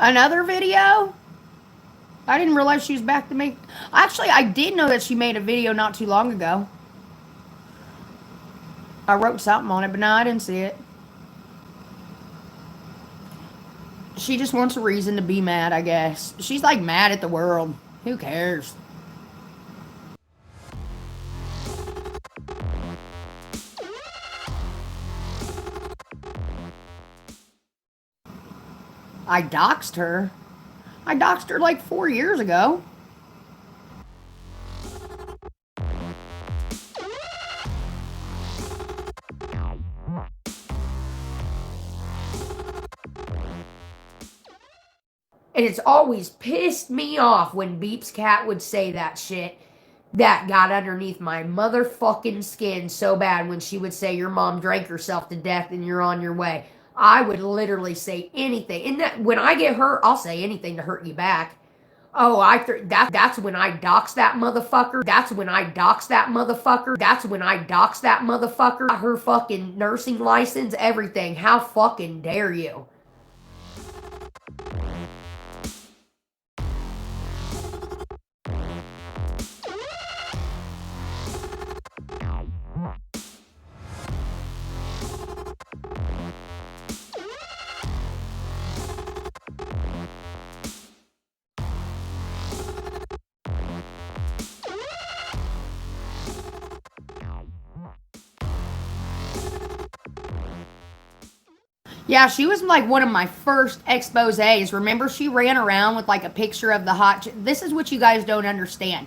Another video? I didn't realize she was back to make... Actually, I did know that she made a video not too long ago. I wrote something on it, but no, I didn't see it. She just wants a reason to be mad, I guess. She's like mad at the world. Who cares? I doxed her. I doxed her like 4 years ago. And it's always pissed me off when Beepscat would say that shit. That got underneath my motherfucking skin so bad when she would say your mom drank herself to death and you're on your way. I would literally say anything. And that, when I get hurt, I'll say anything to hurt you back. Oh, that's when I dox that motherfucker. That's when I dox that motherfucker. That's when I dox that motherfucker. Her fucking nursing license, everything. How fucking dare you? Yeah, she was like one of my first exposés. Remember, she ran around with like a picture of the hot... This is what you guys don't understand,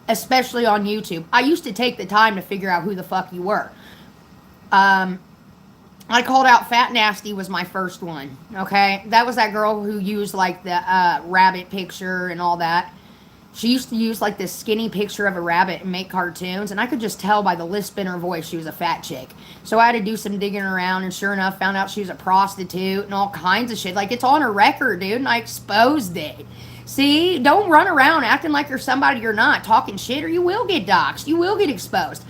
especially on YouTube. I used to take the time to figure out who the fuck you were. I called out Fat Nasty was my first one, okay? That was that girl who used like the rabbit picture and all that. She used to use like this skinny picture of a rabbit and make cartoons, and I could just tell by the lisp in her voice she was a fat chick. So I had to do some digging around, and sure enough, found out she was a prostitute and all kinds of shit. Like, it's on her record, dude, and I exposed it. See? Don't run around acting like you're somebody you're not, talking shit, or you will get doxxed. You will get exposed.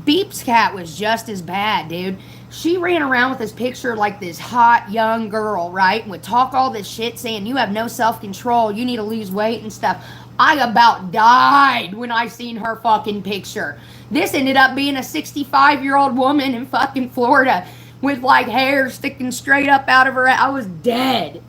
Beepscat was just as bad, dude. She ran around with this picture like this hot young girl, right? And would talk all this shit saying you have no self-control, you need to lose weight and stuff. I about died when I seen her fucking picture. This ended up being a 65-year-old woman in fucking Florida with like hair sticking straight up out of her. I was dead.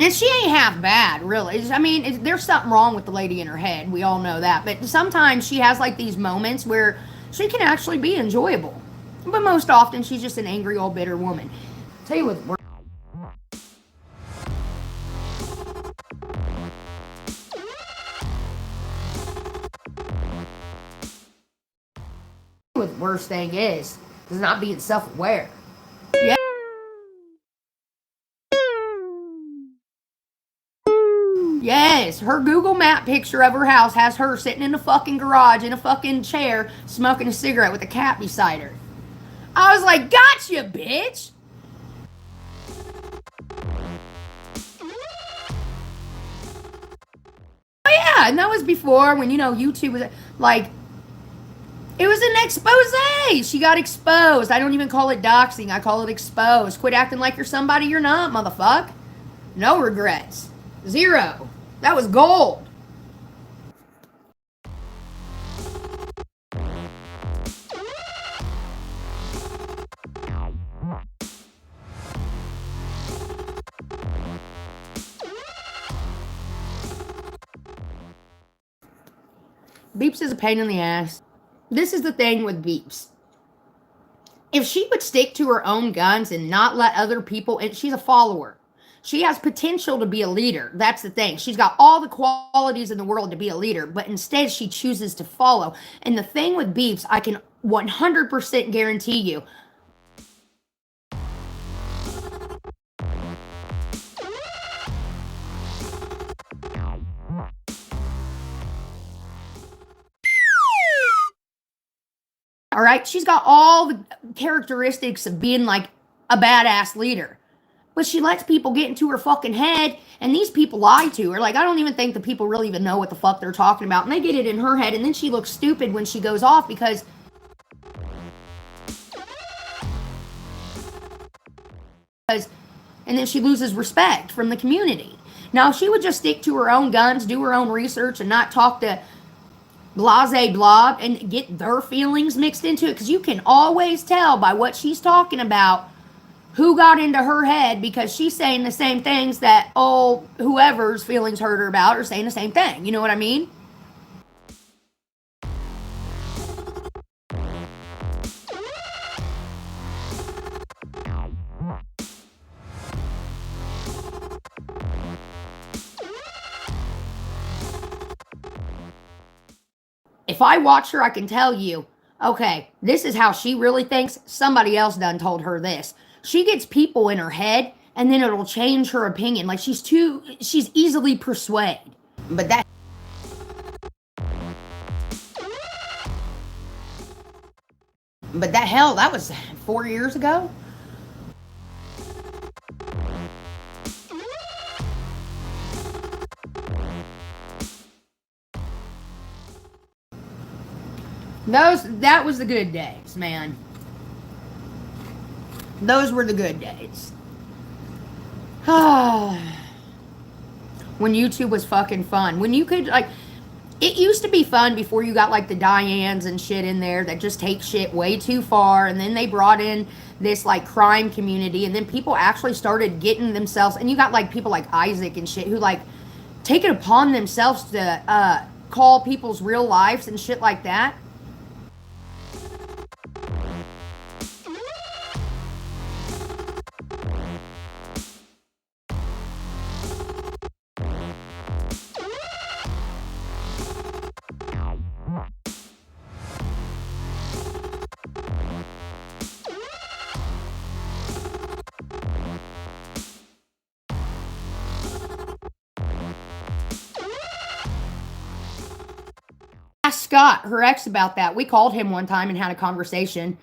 And she ain't half bad, really. I mean, there's something wrong with the lady in her head. We all know that. But sometimes she has like these moments where she can actually be enjoyable. But most often, she's just an angry old bitter woman. Tell you what, the worst thing is not being self-aware. Yeah. Yes, her Google Map picture of her house has her sitting in the fucking garage in a fucking chair smoking a cigarette with a cat beside her. I was like, gotcha, bitch! Oh yeah, and that was before when, you know, YouTube was like, it was an expose. She got exposed. I don't even call it doxing. I call it exposed. Quit acting like you're somebody you're not, motherfucker. No regrets. Zero. That was gold. Beeps is a pain in the ass. This is the thing with Beeps. If she would stick to her own guns and not let other people, and she's a follower. She has potential to be a leader. That's the thing. She's got all the qualities in the world to be a leader, but instead she chooses to follow. And the thing with Beeps, I can 100% guarantee you, all right, she's got all the characteristics of being like a badass leader. But she lets people get into her fucking head, and these people lie to her. Like, I don't even think the people really even know what the fuck they're talking about. And they get it in her head, and then she looks stupid when she goes off because and then she loses respect from the community. Now, if she would just stick to her own guns, do her own research, and not talk to blase blob and get their feelings mixed into it, because you can always tell by what she's talking about who got into her head, because she's saying the same things that, oh, whoever's feelings hurt her about are saying the same thing. You know what I mean? If I watch her, I can tell you, okay, this is how she really thinks. Somebody else done told her this. She gets people in her head, and then it'll change her opinion. Like, she's easily persuaded. But hell, that was 4 years ago. That was the good days, man. Those were the good days. When YouTube was fucking fun. When you could, like, it used to be fun before you got, like, the Dianes and shit in there that just take shit way too far. And then they brought in this, like, crime community. And then people actually started getting themselves, and you got, like, people like Isaac and shit who, like, take it upon themselves to call people's real lives and shit like that. Ask Scott, her ex, about that. We called him one time and had a conversation.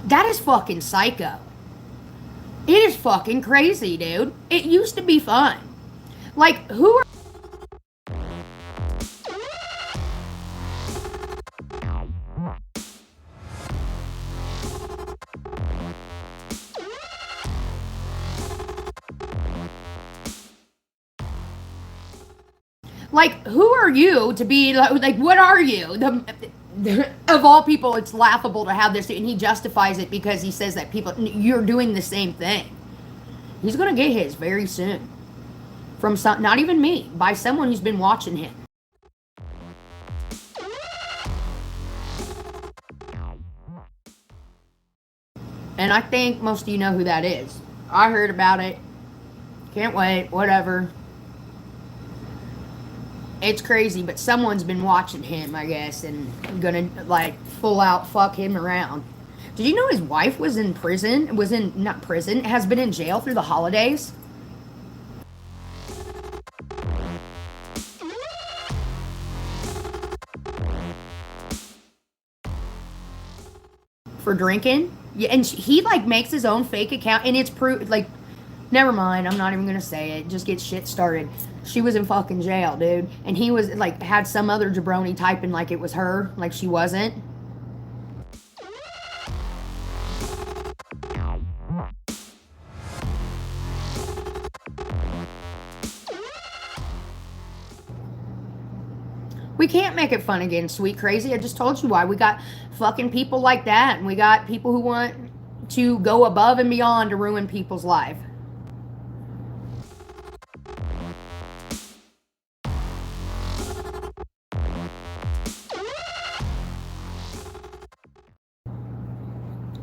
That is fucking psycho. It is fucking crazy, dude. It used to be fun. Like, who are... Like, who are you to be, like, what are you? Of all people, it's laughable to have this, and he justifies it because he says that people, you're doing the same thing. He's going to get his very soon. From some, not even me, by someone who's been watching him. And I think most of you know who that is. I heard about it. Can't wait, whatever. It's crazy, but someone's been watching him, I guess, and gonna, like, full out fuck him around. Did you know his wife was in prison? Not prison, has been in jail through the holidays? For drinking? Yeah, and he, like, makes his own fake account, and it's like, never mind, I'm not even gonna say it. Just get shit started. She was in fucking jail, dude. And he was, like, had some other jabroni typing like it was her, like she wasn't. We can't make it fun again, sweet crazy. I just told you why. We got fucking people like that, and we got people who want to go above and beyond to ruin people's life.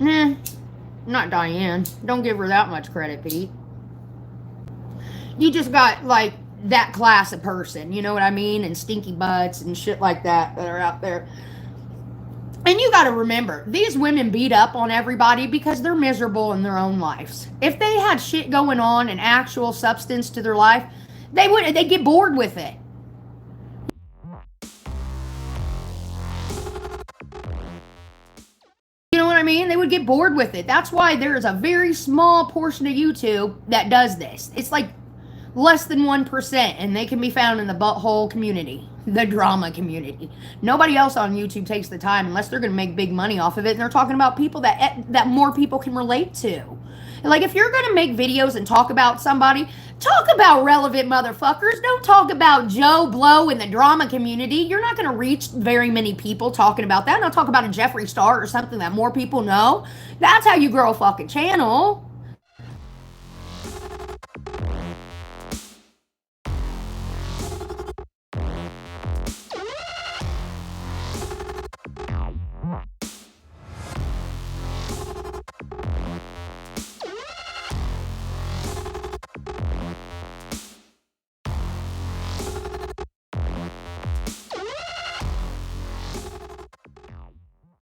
Nah, not Diane. Don't give her that much credit, Pete. You just got, like, that class of person, you know what I mean? And stinky butts and shit like that are out there. And you got to remember, these women beat up on everybody because they're miserable in their own lives. If they had shit going on and actual substance to their life, they'd get bored with it. You know what I mean? They would get bored with it. That's why there's a very small portion of YouTube that does this. It's like less than 1%, and they can be found in the butthole community, the drama community. Nobody else on YouTube takes the time unless they're going to make big money off of it, and they're talking about people that more people can relate to. Like, if you're going to make videos and talk about somebody, talk about relevant motherfuckers. Don't talk about Joe Blow in the drama community. You're not going to reach very many people talking about that. Now talk about a Jeffree Star or something that more people know. That's how you grow a fucking channel.